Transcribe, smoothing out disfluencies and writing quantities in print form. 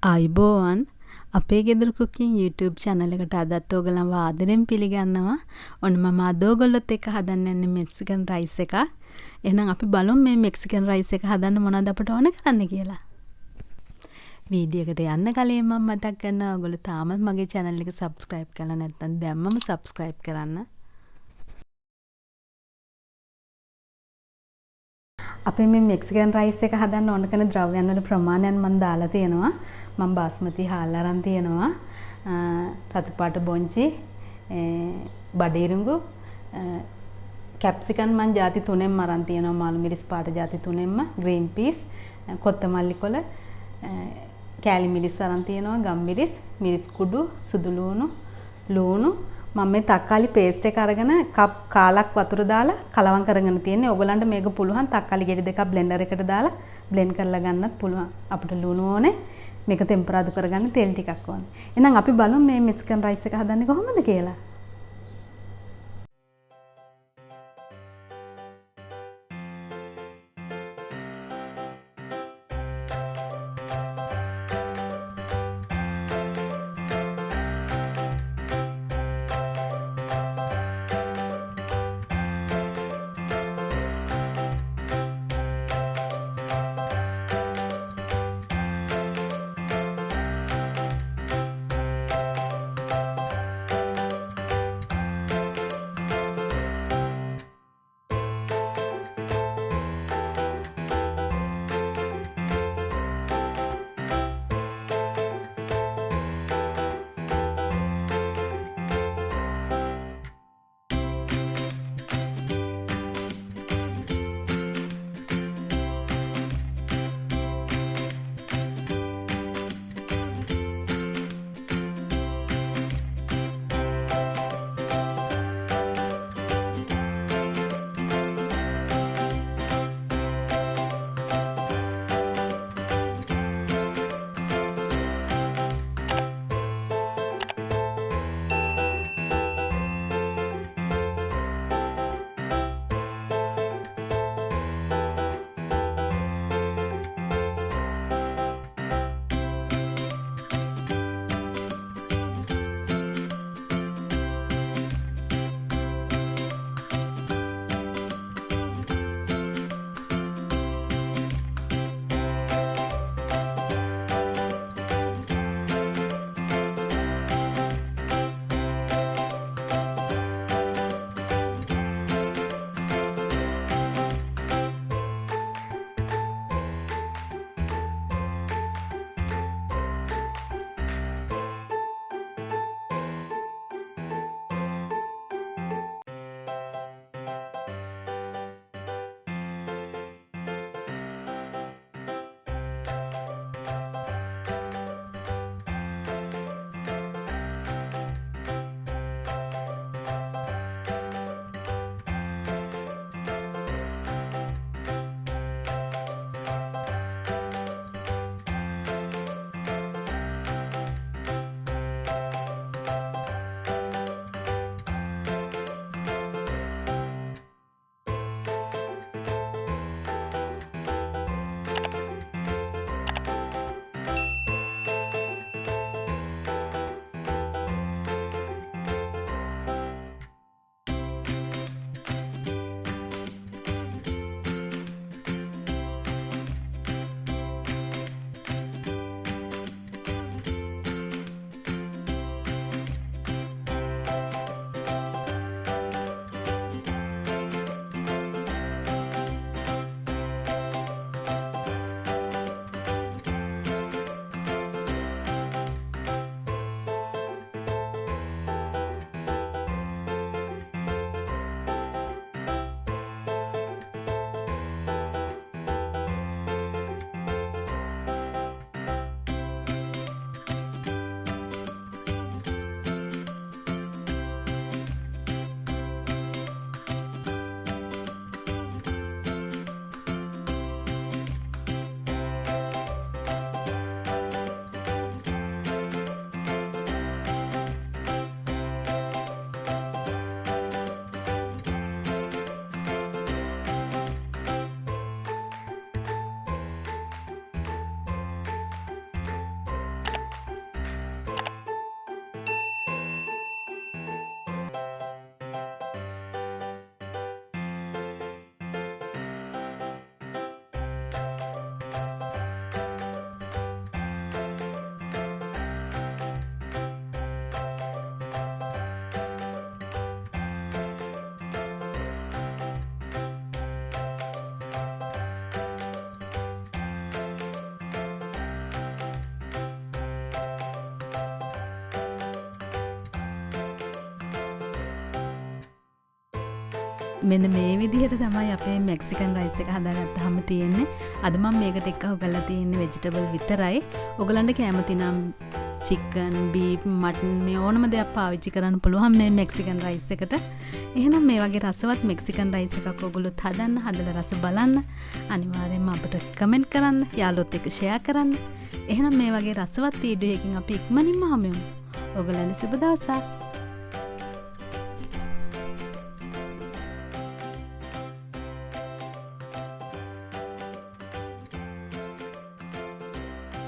ආයුබෝවන් අපේ ගෙදර කුකින් YouTube channel එකට අදත් ඔයගලන්ව ආදරෙන් පිළිගන්නවා. ඔන්න මම අද ඔයගොල්ලොත් එක්ක හදන්න යන්නේ මෙක්සිකන් රයිස් එකක්. එහෙනම් අපි බලමු මේ මෙක්සිකන් රයිස් එක හදන්න මොනවද අපට ඕන කරන්න කියලා. වීඩියෝ එකට යන්න කලින් මම මතක් කරනවා ඔයගොල්ලෝ තාමත් මගේ channel එක subscribe කරලා නැත්නම් දැම්මම subscribe කරන්න. අපි මේ මෙක්සිකන් රයිස් එක හදන්න ඕන කරන ද්‍රව්‍යයන් වල ප්‍රමාණයන් මම දාලා තියෙනවා. මම බාස්මති හාල් අරන් තියෙනවා. රතු පාට බොංචි, බඩිරුඟු, කැප්සිකම් මම ಜಾති 3ෙන්ම අරන් තියෙනවා. මාළු මිරිස් පාට ಜಾති 3ෙන්ම, ග්‍රීන් පීස්, කොත්තමල්ලි කොළ, කෑලි මිරිස් අරන් තියෙනවා, ගම් මිරිස්, මිරිස් කුඩු, සුදු ලූණු මම මේ තක්කාලි පේස්ට් එක අරගෙන කප් කාලක් වතුර දාලා කලවම් කරගෙන තියෙන්නේ. ඔයගලන්ට මේක පුළුවන් තක්කාලි ගෙඩි දෙකක් බ්ලෙන්ඩර් එකට දාලා බ්ලෙන්ඩ් කරලා ගන්නත් පුළුවන්. අපිට ලුණු ඕනේ. මේක ටෙම්පරාදු කරගන්න තෙල් ටිකක් ඕනේ. එහෙනම් අපි බලමු මේ මෙක්සිකන් රයිස් එක හදන්නේ කොහොමද කියලා. මෙන්න මේ විදිහට තමයි අපේ මෙක්සිකන් රයිස් එක හදාගත්තාම තියෙන්නේ. අද මම මේකට එකතු කරලා තියෙන්නේ වෙජිටබල් විතරයි. ඔයගලන්ට කැමති නම් චිකන්, බීෆ්, මටන් මේ ඕනම දෙයක් පාවිච්චි කරන්න පුළුවන් මේ මෙක්සිකන් රයිස් එකට. එහෙනම් මේ වගේ රසවත් මෙක්සිකන් රයිස් එකක් ඔයගොල්ලොත් හදන්න, හදලා රස බලන්න. අනිවාර්යෙන්ම අපිට කමෙන්ට් කරන්න, යාළුවොත් එක්ක ෂෙයා කරන්න. එහෙනම් මේ වගේ රසවත් වීඩියෝ එකකින් අපි ඉක්මනින්ම හමු වෙමු. ඔයගලන්ට සුබ දවසක්.